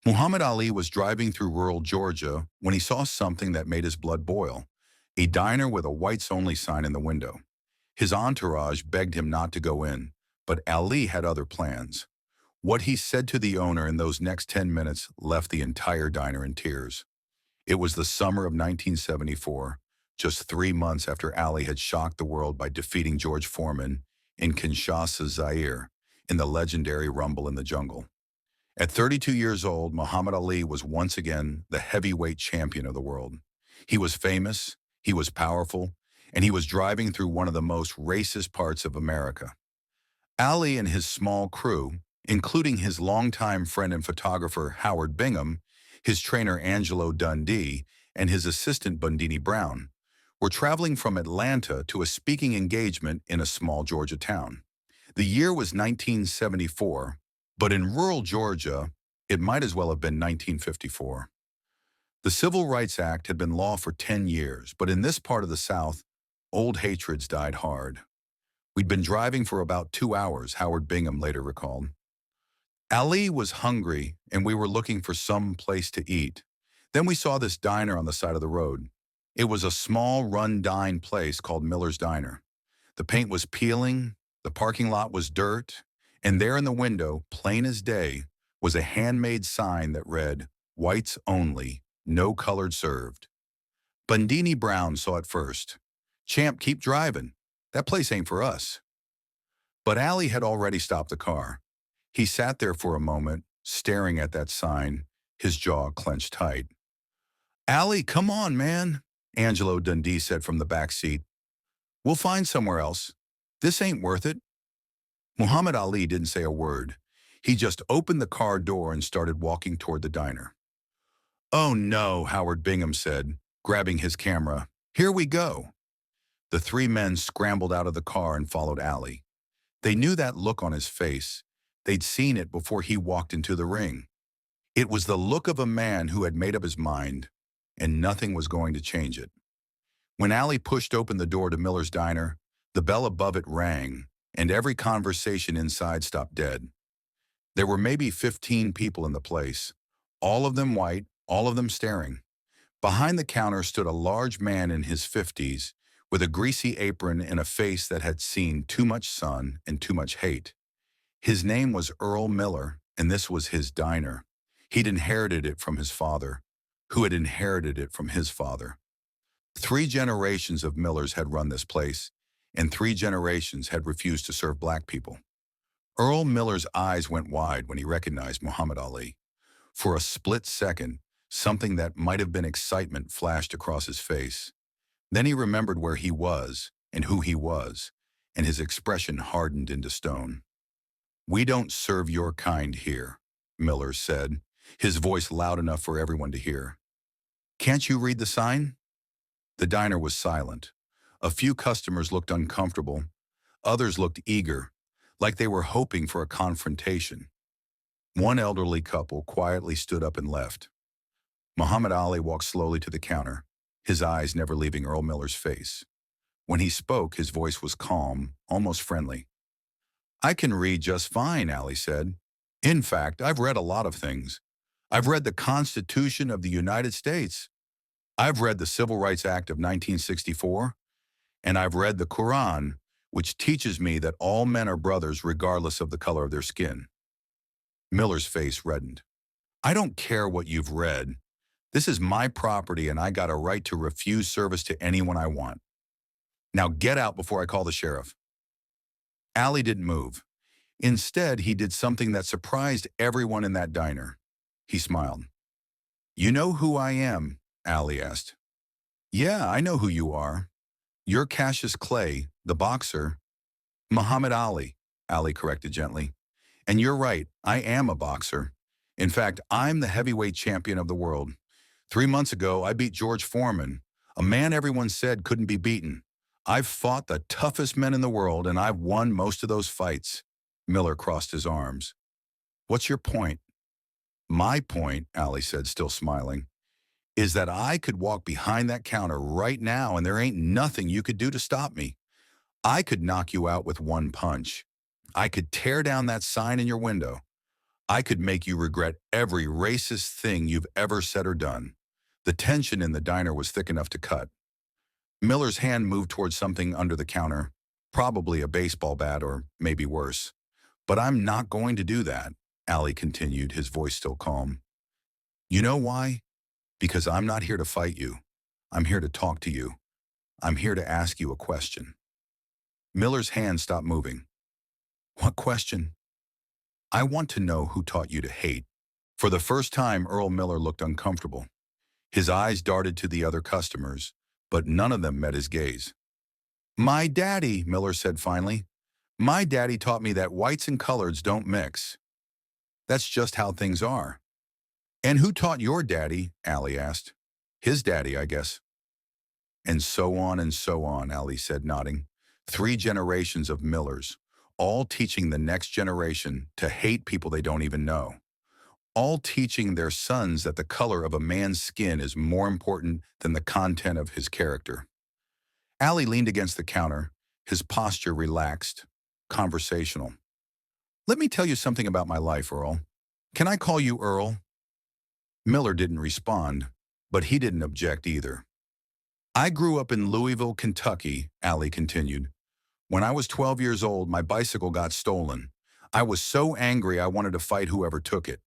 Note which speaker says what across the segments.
Speaker 1: Muhammad Ali was driving through rural Georgia when he saw something that made his blood boil, a diner with a whites-only sign in the window. His entourage begged him not to go in, but Ali had other plans. What he said to the owner in those next 10 minutes left the entire diner in tears. It was the summer of 1974, just 3 months after Ali had shocked the world by defeating George Foreman in Kinshasa, Zaire, in the legendary Rumble in the Jungle. At 32 years old, Muhammad Ali was once again the heavyweight champion of the world. He was famous, he was powerful, and he was driving through one of the most racist parts of America. Ali and his small crew, including his longtime friend and photographer Howard Bingham, his trainer Angelo Dundee, and his assistant Bundini Brown, were traveling from Atlanta to a speaking engagement in a small Georgia town. The year was 1974, but in rural Georgia, it might as well have been 1954. The Civil Rights Act had been law for 10 years, but in this part of the South, old hatreds died hard. We'd been driving for about 2 hours, Howard Bingham later recalled. Ali was hungry, and we were looking for some place to eat. Then we saw this diner on the side of the road. It was a small run-dine place called Miller's Diner. The paint was peeling, the parking lot was dirt, and there in the window, plain as day, was a handmade sign that read, "Whites only, no colored served." Bundini Brown saw it first. "Champ, keep driving. That place ain't for us." But Ali had already stopped the car. He sat there for a moment, staring at that sign, his jaw clenched tight. "Ali, come on, man," Angelo Dundee said from the back seat. "We'll find somewhere else. This ain't worth it." Muhammad Ali didn't say a word. He just opened the car door and started walking toward the diner. "Oh no," Howard Bingham said, grabbing his camera. "Here we go." The three men scrambled out of the car and followed Ali. They knew that look on his face. They'd seen it before he walked into the ring. It was the look of a man who had made up his mind, and nothing was going to change it. When Ali pushed open the door to Miller's Diner, the bell above it rang, and every conversation inside stopped dead. There were maybe 15 people in the place, all of them white, all of them staring. Behind the counter stood a large man in his 50s, with a greasy apron and a face that had seen too much sun and too much hate. His name was Earl Miller, and this was his diner. He'd inherited it from his father, who had inherited it from his father. 3 generations of Millers had run this place, and 3 generations had refused to serve black people. Earl Miller's eyes went wide when he recognized Muhammad Ali. For a split second, something that might have been excitement flashed across his face. Then he remembered where he was and who he was, and his expression hardened into stone. "We don't serve your kind here," Miller said, his voice loud enough for everyone to hear. "Can't you read the sign?" The diner was silent. A few customers looked uncomfortable. Others looked eager, like they were hoping for a confrontation. One elderly couple quietly stood up and left. Muhammad Ali walked slowly to the counter, his eyes never leaving Earl Miller's face. When he spoke, his voice was calm, almost friendly. "I can read just fine," Ali said. "In fact, I've read a lot of things. I've read the Constitution of the United States. I've read the Civil Rights Act of 1964, and I've read the Quran, which teaches me that all men are brothers regardless of the color of their skin." Miller's face reddened. "I don't care what you've read. This is my property and I got a right to refuse service to anyone I want. Now get out before I call the sheriff." Ali didn't move. Instead, he did something that surprised everyone in that diner. He smiled. "You know who I am?" Ali asked. "Yeah, I know who you are. You're Cassius Clay, the boxer." "Muhammad Ali," Ali corrected gently. "And you're right, I am a boxer. In fact, I'm the heavyweight champion of the world. 3 months ago, I beat George Foreman, a man everyone said couldn't be beaten. I've fought the toughest men in the world, and I've won most of those fights." Miller crossed his arms. "What's your point?" "My point," Ali said, still smiling, "is that I could walk behind that counter right now and there ain't nothing you could do to stop me. I could knock you out with one punch. I could tear down that sign in your window. I could make you regret every racist thing you've ever said or done. The tension in the diner was thick enough to cut. Miller's hand moved towards something under the counter, probably a baseball bat or maybe worse. But I'm not going to do that, Allie continued, his voice still calm. You know why? Because I'm not here to fight you. I'm here to talk to you. I'm here to ask you a question. Miller's hand stopped moving. What question? I want to know who taught you to hate. For the first time, Earl Miller looked uncomfortable. His eyes darted to the other customers, but none of them met his gaze. My daddy, Miller said finally. My daddy taught me that whites and coloreds don't mix. That's just how things are. And who taught your daddy? Allie asked. His daddy, I guess. And so on, Allie said, nodding. 3 generations of Millers, all teaching the next generation to hate people they don't even know. All teaching their sons that the color of a man's skin is more important than the content of his character. Allie leaned against the counter, his posture relaxed, conversational. Let me tell you something about my life, Earl. Can I call you Earl? Miller didn't respond, but he didn't object either. I grew up in Louisville, Kentucky, Allie continued. When I was 12 years old, my bicycle got stolen. I was so angry I wanted to fight whoever took it.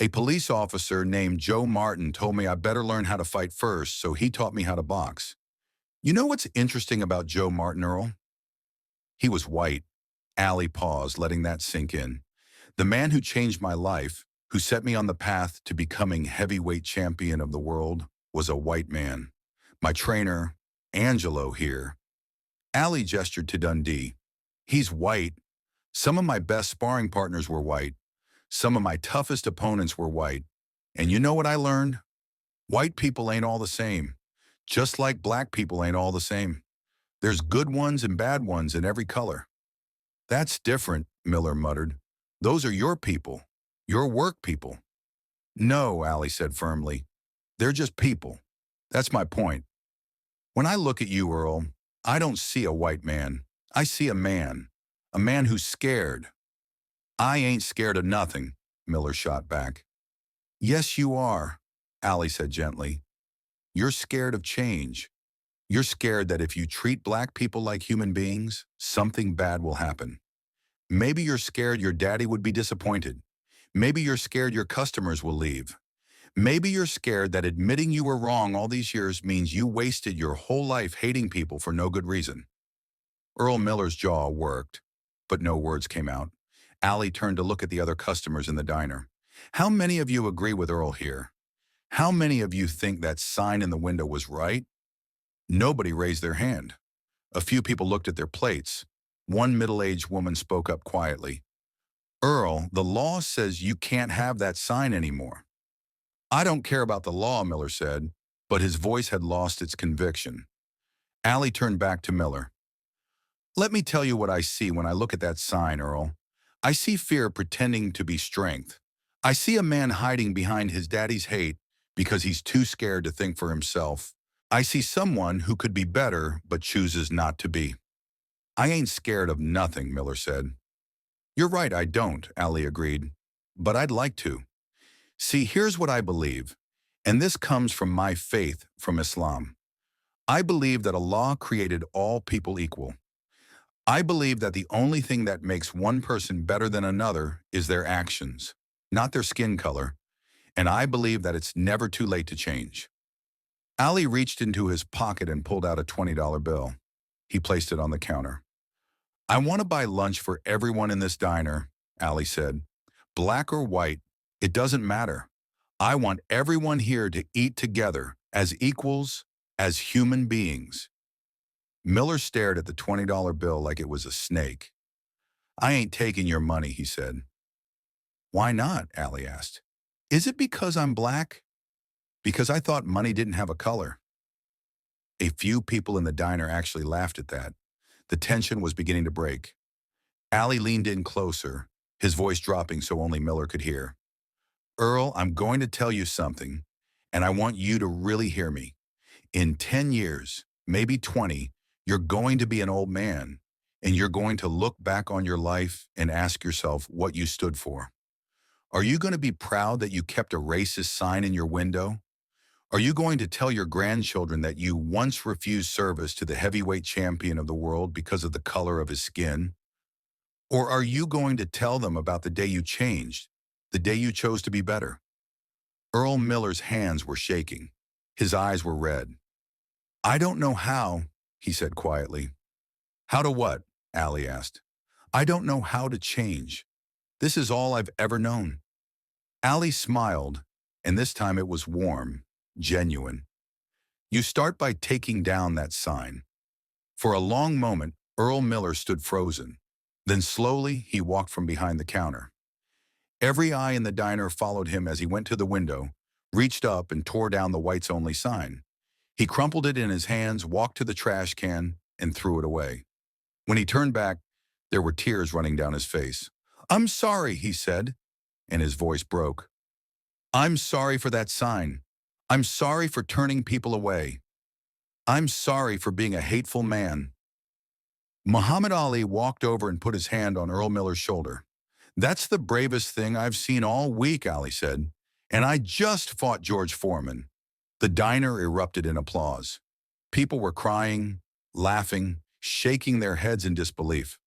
Speaker 1: A police officer named Joe Martin told me I better learn how to fight first, so he taught me how to box. You know what's interesting about Joe Martin, Earl? He was white. Allie paused, letting that sink in. The man who changed my life, who set me on the path to becoming heavyweight champion of the world, was a white man. My trainer, Angelo, here. Allie gestured to Dundee. He's white. Some of my best sparring partners were white. Some of my toughest opponents were white. And you know what I learned? White people ain't all the same. Just like black people ain't all the same. There's good ones and bad ones in every color. That's different, Miller muttered. Those are your people. Your work people. No, Allie said firmly. They're just people. That's my point. When I look at you, Earl, I don't see a white man. I see a man who's scared. I ain't scared of nothing, Miller shot back. Yes, you are, Allie said gently. You're scared of change. You're scared that if you treat black people like human beings, something bad will happen. Maybe you're scared your daddy would be disappointed. Maybe you're scared your customers will leave. Maybe you're scared that admitting you were wrong all these years means you wasted your whole life hating people for no good reason. Earl Miller's jaw worked, but no words came out. Allie turned to look at the other customers in the diner. How many of you agree with Earl here? How many of you think that sign in the window was right? Nobody raised their hand. A few people looked at their plates. One middle-aged woman spoke up quietly. Earl, the law says you can't have that sign anymore. I don't care about the law, Miller said, but his voice had lost its conviction. Allie turned back to Miller. Let me tell you what I see when I look at that sign, Earl. I see fear pretending to be strength. I see a man hiding behind his daddy's hate because he's too scared to think for himself. I see someone who could be better but chooses not to be. I ain't scared of nothing, Miller said. You're right, I don't, Allie agreed. But I'd like to. See, here's what I believe, and this comes from my faith from Islam. I believe that Allah created all people equal. I believe that the only thing that makes one person better than another is their actions, not their skin color, and I believe that it's never too late to change. Ali reached into his pocket and pulled out a $20 bill. He placed it on the counter. I want to buy lunch for everyone in this diner, Ali said. Black or white, it doesn't matter. I want everyone here to eat together as equals, as human beings. Miller stared at the $20 bill like it was a snake. I ain't taking your money, he said. Why not? Ali asked. Is it because I'm black? Because I thought money didn't have a color. A few people in the diner actually laughed at that. The tension was beginning to break. Ali leaned in closer, his voice dropping so only Miller could hear. Earl, I'm going to tell you something, and I want you to really hear me. In 10 years, maybe 20, you're going to be an old man, and you're going to look back on your life and ask yourself what you stood for. Are you going to be proud that you kept a racist sign in your window? Are you going to tell your grandchildren that you once refused service to the heavyweight champion of the world because of the color of his skin? Or are you going to tell them about the day you changed, the day you chose to be better? Earl Miller's hands were shaking. His eyes were red. I don't know how, he said quietly. How to what? Allie asked. I don't know how to change. This is all I've ever known. Allie smiled, and this time it was warm, genuine. You start by taking down that sign. For a long moment, Earl Miller stood frozen. Then slowly, he walked from behind the counter. Every eye in the diner followed him as he went to the window, reached up and tore down the whites-only sign. He crumpled it in his hands, walked to the trash can, and threw it away. When he turned back, there were tears running down his face. I'm sorry, he said, and his voice broke. I'm sorry for that sign. I'm sorry for turning people away. I'm sorry for being a hateful man. Muhammad Ali walked over and put his hand on Earl Miller's shoulder. That's the bravest thing I've seen all week, Ali said, and I just fought George Foreman. The diner erupted in applause. People were crying, laughing, shaking their heads in disbelief.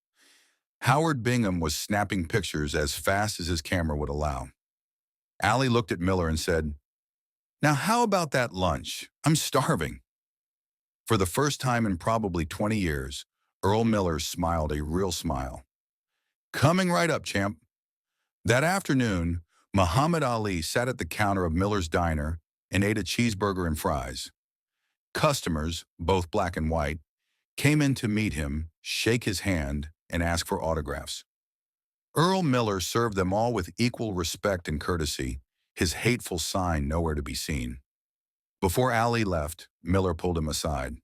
Speaker 1: Howard Bingham was snapping pictures as fast as his camera would allow. Ali looked at Miller and said, Now how about that lunch? I'm starving. For the first time in probably 20 years, Earl Miller smiled a real smile. Coming right up, champ. That afternoon, Muhammad Ali sat at the counter of Miller's diner and ate a cheeseburger and fries. Customers, both black and white, came in to meet him, shake his hand, and ask for autographs. Earl Miller served them all with equal respect and courtesy, his hateful sign nowhere to be seen. Before Ali left, Miller pulled him aside.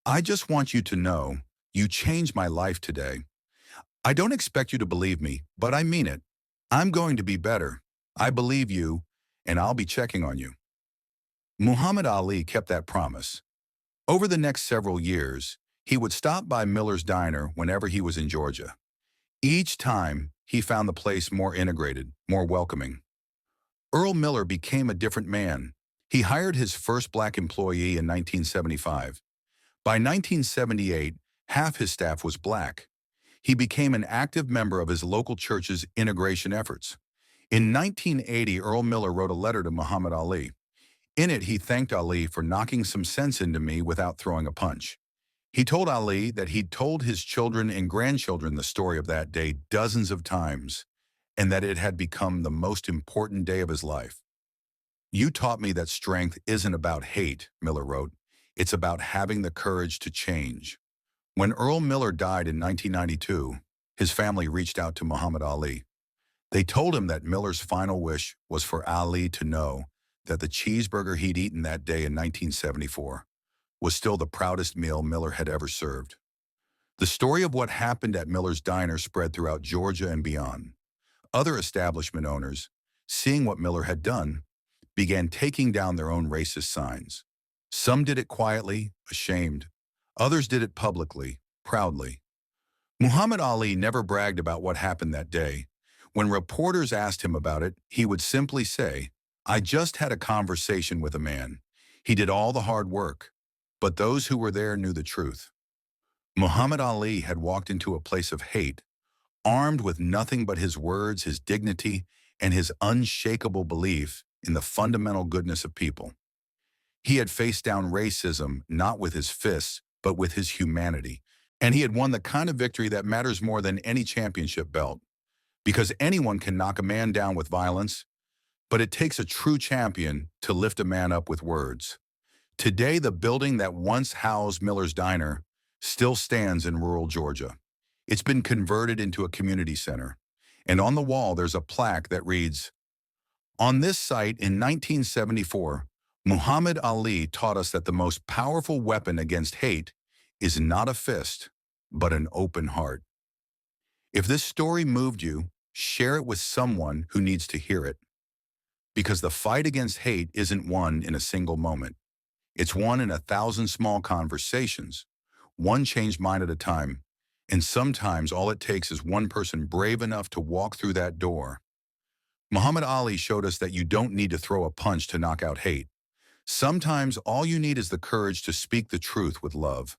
Speaker 1: I just want you to know, you changed my life today. I don't expect you to believe me, but I mean it. I'm going to be better. I believe you, and I'll be checking on you. Muhammad Ali kept that promise. Over the next several years, he would stop by Miller's diner whenever he was in Georgia. Each time, he found the place more integrated, more welcoming. Earl Miller became a different man. He hired his first black employee in 1975. By 1978, half his staff was black. He became an active member of his local church's integration efforts. In 1980, Earl Miller wrote a letter to Muhammad Ali. In it, he thanked Ali for knocking some sense into me without throwing a punch. He told Ali that he'd told his children and grandchildren the story of that day dozens of times, and that it had become the most important day of his life. You taught me that strength isn't about hate, Miller wrote. It's about having the courage to change. When Earl Miller died in 1992, his family reached out to Muhammad Ali. They told him that Miller's final wish was for Ali to know that the cheeseburger he'd eaten that day in 1974 was still the proudest meal Miller had ever served. The story of what happened at Miller's diner spread throughout Georgia and beyond. Other establishment owners, seeing what Miller had done, began taking down their own racist signs. Some did it quietly, ashamed. Others did it publicly, proudly. Muhammad Ali never bragged about what happened that day. When reporters asked him about it, he would simply say, I just had a conversation with a man. He did all the hard work. But those who were there knew the truth. Muhammad Ali had walked into a place of hate, armed with nothing but his words, his dignity, and his unshakable belief in the fundamental goodness of people. He had faced down racism not with his fists, but with his humanity. And he had won the kind of victory that matters more than any championship belt. Because anyone can knock a man down with violence, but it takes a true champion to lift a man up with words. Today, the building that once housed Miller's Diner still stands in rural Georgia. It's been converted into a community center, and on the wall there's a plaque that reads, On this site in 1974, Muhammad Ali taught us that the most powerful weapon against hate is not a fist, but an open heart. If this story moved you, share it with someone who needs to hear it. Because the fight against hate isn't won in a single moment. It's won in 1,000 small conversations, one changed mind at a time, and sometimes all it takes is one person brave enough to walk through that door. Muhammad Ali showed us that you don't need to throw a punch to knock out hate. Sometimes all you need is the courage to speak the truth with love.